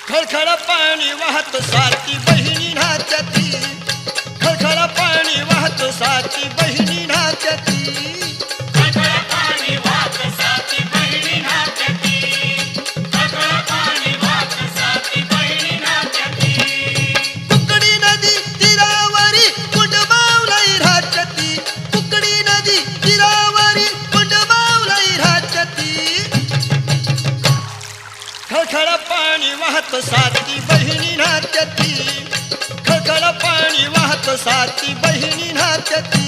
खळखळ पाणी वाहत साती बहिणी नाचती, खळखळ पाणी वाहत साती बहिणी नाचती, खळखळ पाणी वाहत साती बहिणी नाचती, खळखळ पाणी वाहत साती बहिणी नाचती. कुकडी नदी तीरावरी कुंडबावलाई राचती, कुकडी नदी तीरावरी कुंडबावलाई राचती, खळखळ पाणी वाहत साती बहिणी नाचती, खळखळ पाणी वाहत साती बहिणी नाचती.